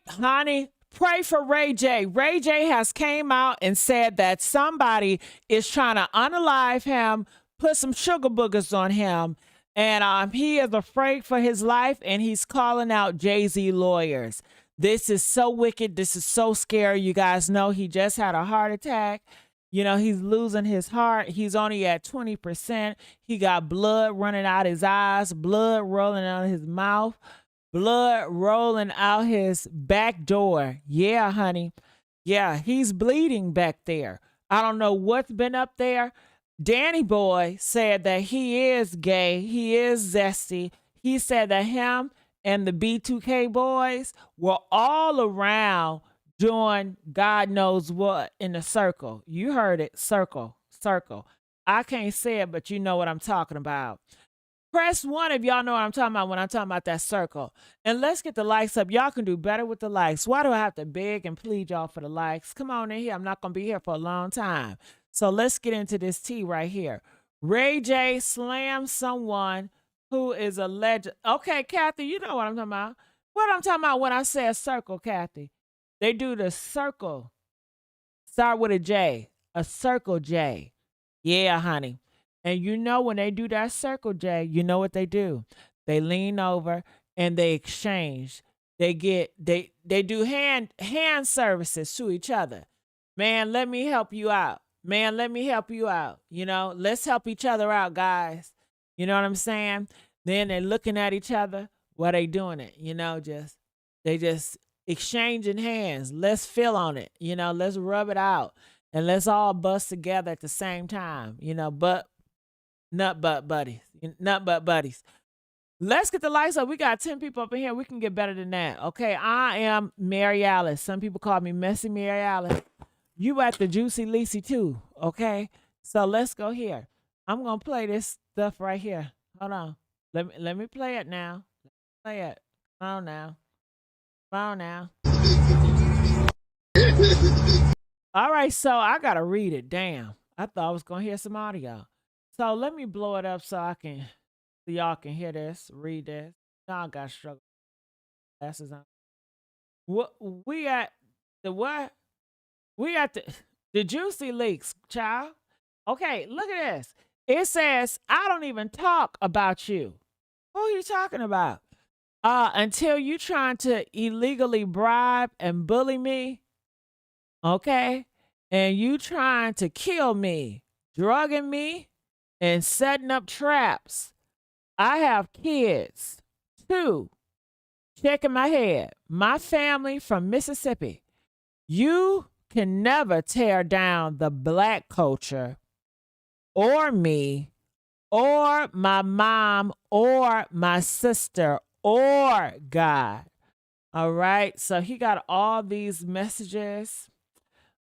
honey. Pray for Ray J. Ray J has came out and said that somebody is trying to unalive him, put some sugar boogers on him, and he is afraid for his life, and he's calling out Jay-Z lawyers. This is so wicked. This is so scary. You guys know he just had a heart attack. You know, he's losing his heart. He's only at 20%. He got blood running out his eyes, blood rolling out his mouth, blood rolling out his back door. Yeah, honey. Yeah, he's bleeding back there. I don't know what's been up there. Danny Boy said that he is gay. He is zesty. He said that him and the B2K boys were all around doing God knows what in the circle. You heard it. Circle. Circle. I can't say it, but you know what I'm talking about. Press 1 if y'all know what I'm talking about when I'm talking about that circle. And let's get the likes up. Y'all can do better with the likes. Why do I have to beg and plead y'all for the likes? Come on in here. I'm not going to be here for a long time. So let's get into this tea right here. Ray J slammed someone who is a legend. Okay, Kathy, you know what I'm talking about. What I'm talking about when I say a circle, Kathy. They do the circle. Start with a J. A circle J. Yeah, honey. And you know when they do that circle J, you know what they do. They lean over and they exchange. They do hand services to each other. Man, let me help you out. Man, let me help you out. You know, let's help each other out, guys. You know what I'm saying? Then they're looking at each other while they doing it. You know, they just exchanging hands. Let's feel on it. You know, let's rub it out. And let's all bust together at the same time. You know, nut butt buddies. Nut butt buddies. Let's get the lights up. We got 10 people up in here. We can get better than that. Okay, I am Mary Alice. Some people call me Messy Mary Alice. You at the Juicy Leasy too, okay? So let's go here. I'm gonna play this stuff right here. Hold on. Let me play it now. Play it. Come on now. Come on now. All right, so I gotta read it. Damn. I thought I was gonna hear some audio. So let me blow it up so y'all can hear this, read this. Now I got struggle. Glasses on. What we at the what? We at the Juicy Leaks, child. Okay, look at this. It says, I don't even talk about you. Who are you talking about? Until you trying to illegally bribe and bully me, okay? And you trying to kill me, drugging me, and setting up traps. I have kids, 2, checking my head. My family from Mississippi. You can never tear down the black culture or me or my mom or my sister or God. All right. So he got all these messages.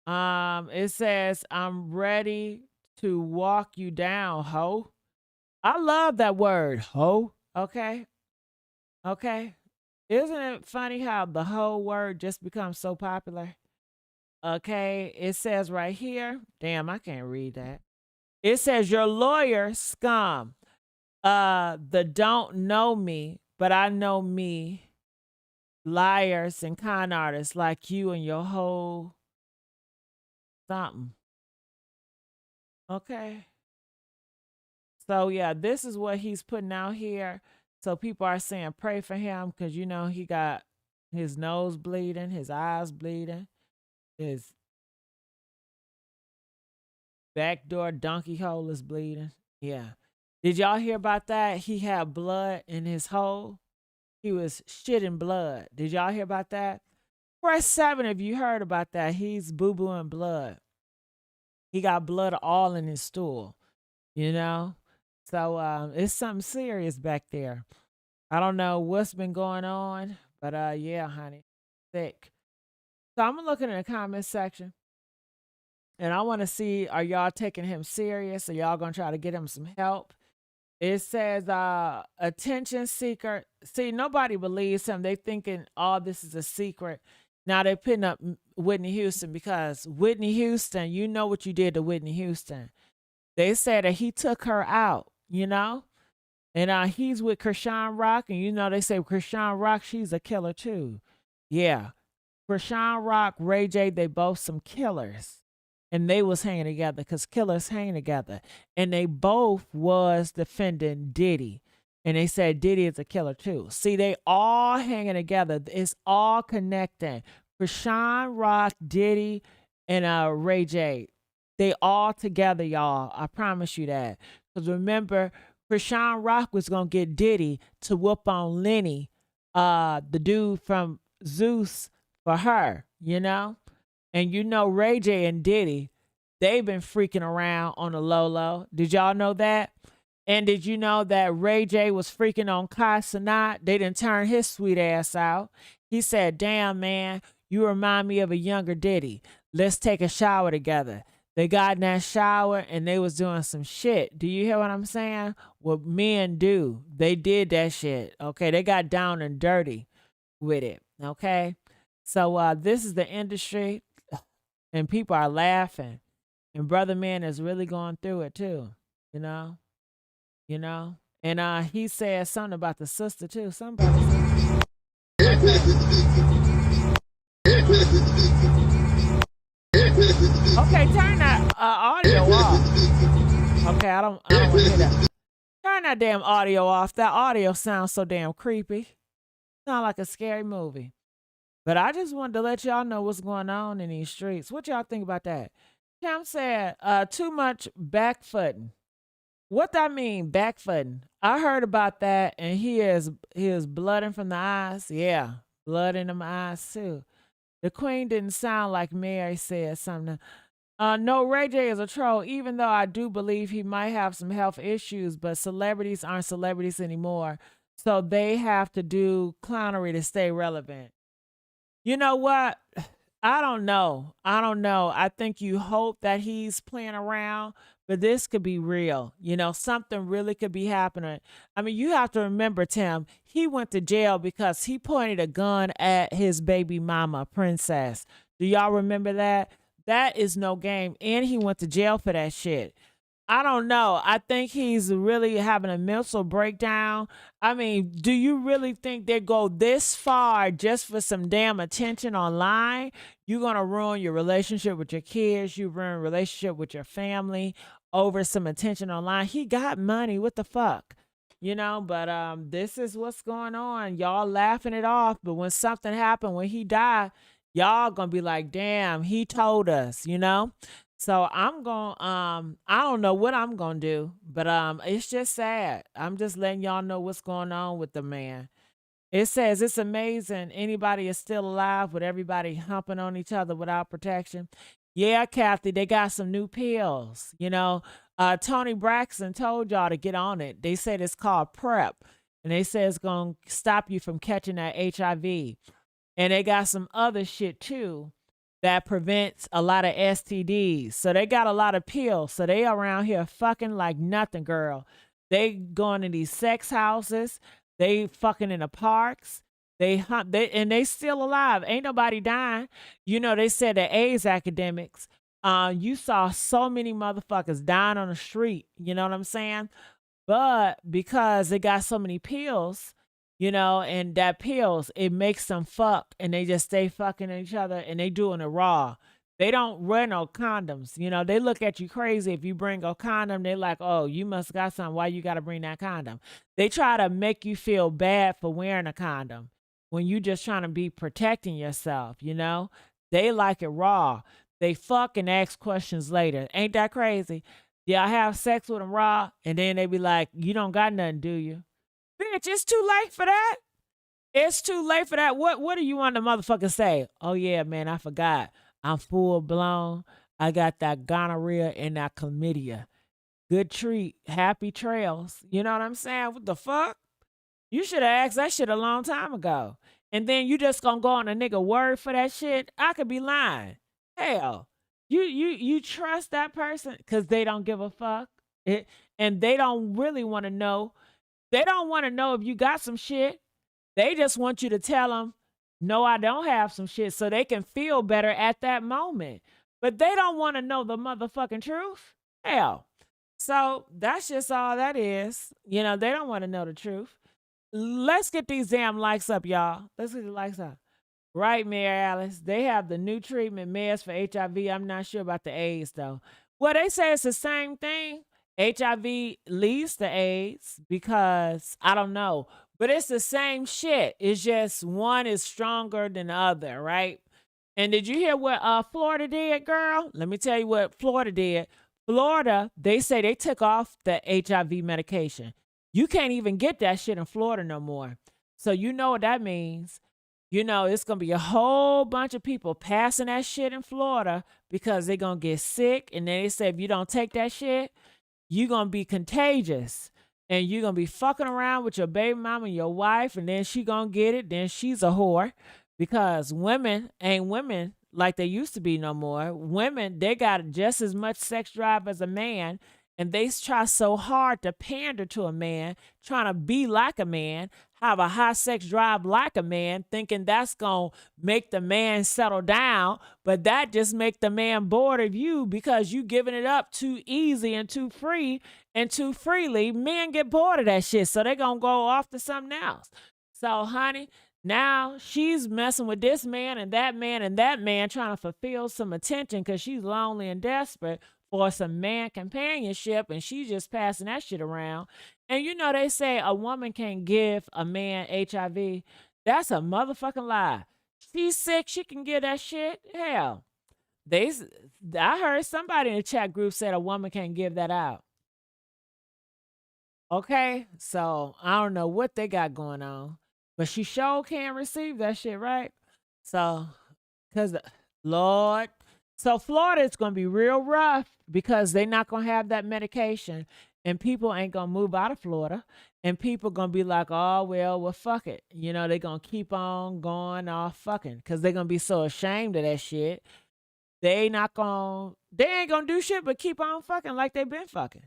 It says, I'm ready to walk you down, ho. I love that word, ho. Okay. Okay. Isn't it funny how the whole word just becomes so popular? Okay, it says right here, damn, I can't read that. It says your lawyer scum. The don't know me, but I know me, liars and con artists like you and your whole something. Okay. So yeah, this is what he's putting out here. So people are saying pray for him because you know he got his nose bleeding, his eyes bleeding, his backdoor donkey hole is bleeding. Yeah. Did y'all hear about that? He had blood in his hole. He was shitting blood. Did y'all hear about that? Press 7 if you heard about that. He's boo-booing blood. He got blood all in his stool, you know? So it's something serious back there. I don't know what's been going on, but yeah, honey, sick. So I'm looking in the comment section. And I want to see, are y'all taking him serious? Are y'all going to try to get him some help? It says, attention seeker. See, nobody believes him. They thinking all this is a secret. Now they're putting up Whitney Houston because Whitney Houston, you know what you did to Whitney Houston. They said that he took her out, you know? And he's with Krishan Rock. And you know they say Krishan Rock, she's a killer too. Yeah. Krishan Rock, Ray J, they both some killers. And they was hanging together because killers hang together. And they both was defending Diddy. And they said Diddy is a killer too. See, they all hanging together. It's all connecting. Krishan Rock, Diddy, and Ray J. They all together, y'all. I promise you that. Because remember, Krishan Rock was gonna get Diddy to whoop on Lenny, the dude from Zeus, for her, you know? And you know Ray J and Diddy, they've been freaking around on the low low. Did y'all know that? And did you know that Ray J was freaking on Kai Cenat? They didn't turn his sweet ass out. He said, damn, man, you remind me of a younger Diddy. Let's take a shower together. They got in that shower and they was doing some shit. Do you hear what I'm saying? What men do. They did that shit. Okay. They got down and dirty with it. Okay. So this is the industry and people are laughing. And Brother Man is really going through it too. You know? You know? And he said something about the sister too. Somebody said. Okay, turn that audio off. Okay, I don't want to hear that. Turn that damn audio off. That audio sounds so damn creepy. Sound like a scary movie. But I just wanted to let y'all know what's going on in these streets. What y'all think about that? Cam said, too much backfooting. What that mean, backfooting? I heard about that, and he is blooding from the eyes. Yeah, blood in them eyes too. The queen didn't sound like Mary said something. No, Ray J is a troll, even though I do believe he might have some health issues, but celebrities aren't celebrities anymore. So they have to do clownery to stay relevant. You know what? I don't know. I think you hope that he's playing around, but this could be real. You know, something really could be happening. I mean, you have to remember, Tim, he went to jail because he pointed a gun at his baby mama, Princess. Do y'all remember that? That is no game. And he went to jail for that shit. I don't know. I think he's really having a mental breakdown. I mean, do you really think they go this far just for some damn attention online? You're going to ruin your relationship with your kids. You ruin relationship with your family over some attention online. He got money. What the fuck? You know, but this is what's going on. Y'all laughing it off, but when something happened, when he died, y'all gonna be like, damn, he told us, you know? So I'm going I don't know what I'm going to do, but it's just sad. I'm just letting y'all know what's going on with the man. It says it's amazing anybody is still alive with everybody humping on each other without protection. Yeah, Kathy, they got some new pills. You know, Tony Braxton told y'all to get on it. They said it's called PrEP, and they say it's going to stop you from catching that HIV. And they got some other shit too that prevents a lot of STDs. So they got a lot of pills. So they around here fucking like nothing, girl. They going to these sex houses. They fucking in the parks. They hunt. They still alive. Ain't nobody dying. You know, they said the AIDS academics. You saw so many motherfuckers dying on the street. You know what I'm saying? But because they got so many pills, you know, and that pills, it makes them fuck and they just stay fucking each other and they doing it raw. They don't wear no condoms. You know, they look at you crazy if you bring a condom. They like, oh, you must got something. Why you got to bring that condom? They try to make you feel bad for wearing a condom when you just trying to be protecting yourself, you know? They like it raw. They fuck and ask questions later. Ain't that crazy? Yeah, I have sex with them raw, and then they be like, you don't got nothing, do you? Bitch, it's too late for that. It's too late for that. What do you want the motherfucker say? Oh yeah, man, I forgot. I'm full blown. I got that gonorrhea and that chlamydia. Good treat. Happy trails. You know what I'm saying? What the fuck? You should have asked that shit a long time ago. And then you just gonna go on a nigga word for that shit? I could be lying. Hell. You trust that person because they don't give a fuck. And they don't really want to know. They don't want to know if you got some shit. They just want you to tell them, no, I don't have some shit, so they can feel better at that moment. But they don't want to know the motherfucking truth. Hell. So that's just all that is. You know, they don't want to know the truth. Let's get these damn likes up, y'all. Let's get the likes up. Right, Mary Alice. They have the new treatment meds for HIV. I'm not sure about the AIDS though. Well, they say it's the same thing. HIV leads to AIDS because I don't know, but it's the same shit. It's just one is stronger than the other, right? And did you hear what Florida did, girl? Let me tell you what Florida did. Florida, they say they took off the HIV medication. You can't even get that shit in Florida no more. So you know what that means. You know, it's going to be a whole bunch of people passing that shit in Florida because they're going to get sick. And then they say if you don't take that shit, you're going to be contagious. And you're going to be fucking around with your baby mama and your wife. And then she going to get it. Then she's a whore because women ain't women like they used to be no more. Women, they got just as much sex drive as a man. And they try so hard to pander to a man, trying to be like a man, have a high sex drive like a man, thinking that's going to make the man settle down. But that just make the man bored of you because you giving it up too easy and too free and too freely. Men get bored of that shit. So they going to go off to something else. So, honey, now she's messing with this man and that man and that man trying to fulfill some attention because she's lonely and desperate for some man companionship, and she's just passing that shit around. And you know, they say a woman can give a man HIV. That's a motherfucking lie. She's sick, she can give that shit. Hell, I heard somebody in the chat group said a woman can't give that out. Okay, so I don't know what they got going on, but she sure can receive that shit, right? So, because Lord, so Florida is going to be real rough because they're not going to have that medication, and people ain't going to move out of Florida, and people going to be like, oh, well, fuck it. You know, they're going to keep on going off fucking because they're going to be so ashamed of that shit. They ain't going to do shit but keep on fucking like they've been fucking.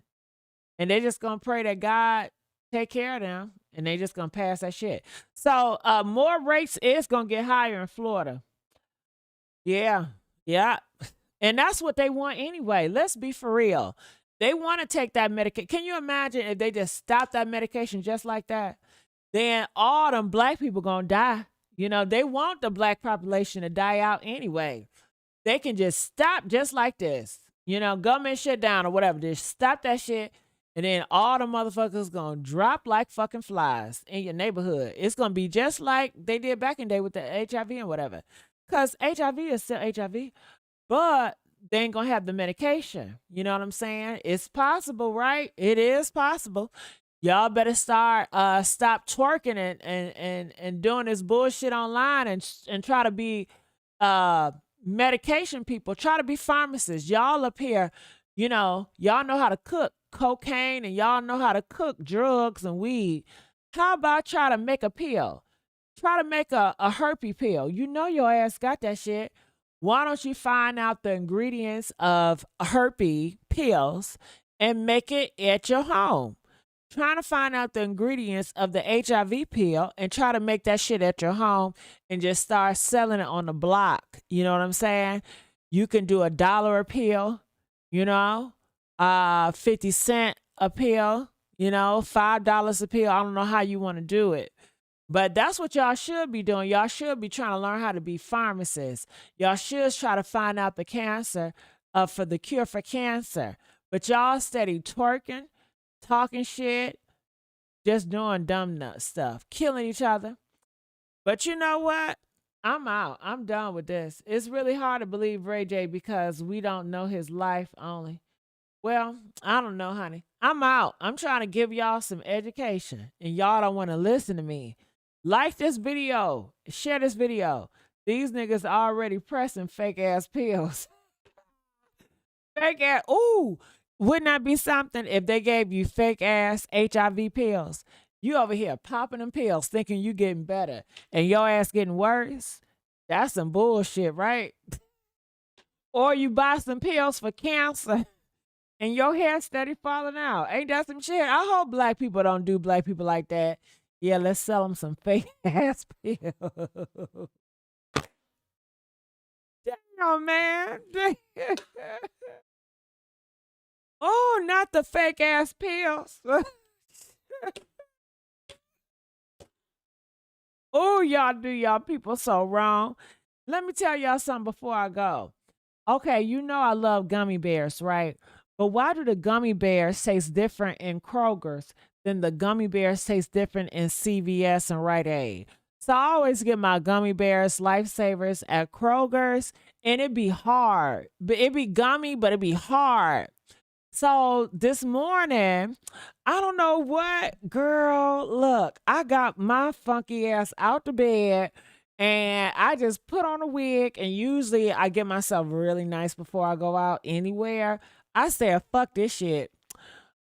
And they just going to pray that God take care of them, and they just going to pass that shit. So more rates is going to get higher in Florida. Yeah. Yeah. And that's what they want anyway. Let's be for real. They want to take that medication. Can you imagine if they just stop that medication just like that? Then all them black people going to die. You know, they want the black population to die out anyway. They can just stop just like this. You know, government shut down or whatever. Just stop that shit. And then all the motherfuckers going to drop like fucking flies in your neighborhood. It's going to be just like they did back in the day with the HIV and whatever. Because HIV is still HIV, but they ain't going to have the medication. You know what I'm saying? It's possible, right? It is possible. Y'all better stop twerking and doing this bullshit online and try to be medication people. Try to be pharmacists. Y'all up here, you know how to cook cocaine and y'all know how to cook drugs and weed. How about try to make a pill? Try to make a herpes pill. You know your ass got that shit. Why don't you find out the ingredients of herpes pills and make it at your home? Trying to find out the ingredients of the HIV pill and try to make that shit at your home and just start selling it on the block. You know what I'm saying? You can do $1 a pill, you know, 50 cents a pill, you know, $5 a pill. I don't know how you want to do it. But that's what y'all should be doing. Y'all should be trying to learn how to be pharmacists. Y'all should try to find out the cancer for the cure for cancer. But y'all steady twerking, talking shit, just doing dumb stuff, killing each other. But you know what? I'm out. I'm done with this. It's really hard to believe Ray J because we don't know his life only. Well, I don't know, honey. I'm out. I'm trying to give y'all some education, and y'all don't want to listen to me. Like this video. Share this video. These niggas already pressing fake ass pills. Fake ass. Ooh, wouldn't that be something if they gave you fake ass HIV pills? You over here popping them pills thinking you getting better and your ass getting worse. That's some bullshit, right? Or you buy some pills for cancer and your hair steady falling out. Ain't that some shit? I hope black people don't do black people like that. Yeah, let's sell them some fake ass pills. Damn, man. Oh, not the fake ass pills. Oh, y'all do y'all people so wrong. Let me tell y'all something before I go. Okay, you know I love gummy bears, right? But why do the gummy bears taste different in Kroger's than the gummy bears taste different in CVS and Rite Aid? So I always get my gummy bears lifesavers at Kroger's, and it be hard. But it be gummy, but it be hard. So this morning, I don't know what, girl. Look, I got my funky ass out the bed and I just put on a wig. And usually I get myself really nice before I go out anywhere. I said, fuck this shit.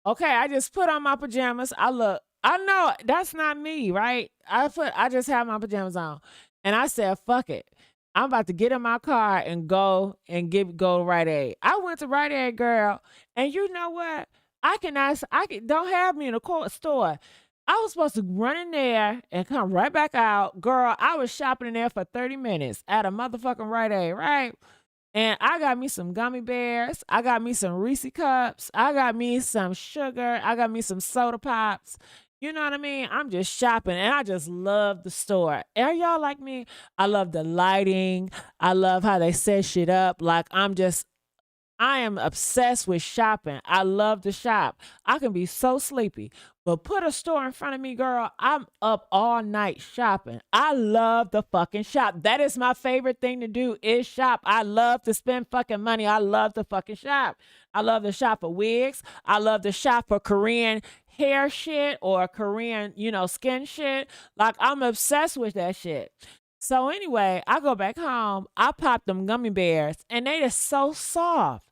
Okay, I just put on my pajamas. I know that's not me, right? I just have my pajamas on. And I said, fuck it. I'm about to get in my car and go to Rite Aid. I went to Rite Aid, girl, and you know what? Don't have me in a store. I was supposed to run in there and come right back out. Girl, I was shopping in there for 30 minutes at a motherfucking Rite Aid, right? And I got me some gummy bears. I got me some Reese cups. I got me some sugar. I got me some soda pops. You know what I mean? I'm just shopping and I just love the store. Are y'all like me? I love the lighting. I love how they set shit up. I am obsessed with shopping. I love to shop. I can be so sleepy, but put a store in front of me, girl. I'm up all night shopping. I love the fucking shop. That is my favorite thing to do is shop. I love to spend fucking money. I love to fucking shop. I love to shop for wigs. I love to shop for Korean hair shit or Korean, skin shit. Like I'm obsessed with that shit. So anyway, I go back home. I pop them gummy bears and they just so soft.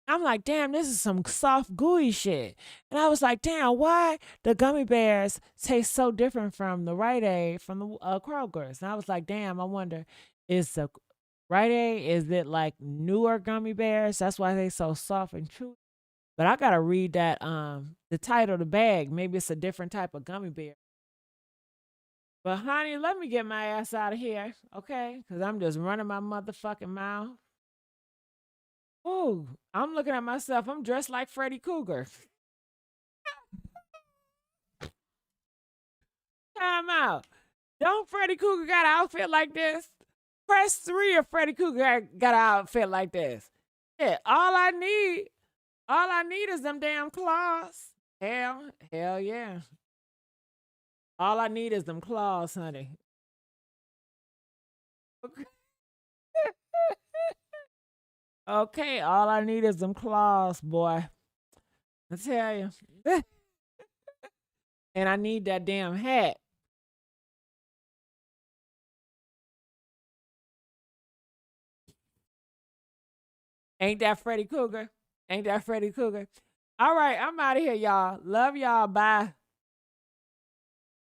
I'm like, damn, this is some soft, gooey shit. And I was like, damn, why the gummy bears taste so different from the Rite Aid, from the Kroger's? And I was like, damn, I wonder, is the Rite Aid, is it like newer gummy bears? That's why they so soft and chewy. But I gotta read that the title of the bag. Maybe it's a different type of gummy bear. But honey, let me get my ass out of here, okay? Because I'm just running my motherfucking mouth. Ooh, I'm looking at myself. I'm dressed like Freddy Cougar. Time out. Don't Freddy Cougar got an outfit like this? Press 3 if Freddy Cougar got an outfit like this. Yeah, all I need is them damn claws. Hell yeah. All I need is them claws, honey. Okay, okay, all I need is them claws, boy. I tell you. And I need that damn hat. Ain't that Freddy Cougar? Ain't that Freddy Cougar? All right, I'm out of here, y'all. Love y'all. Bye.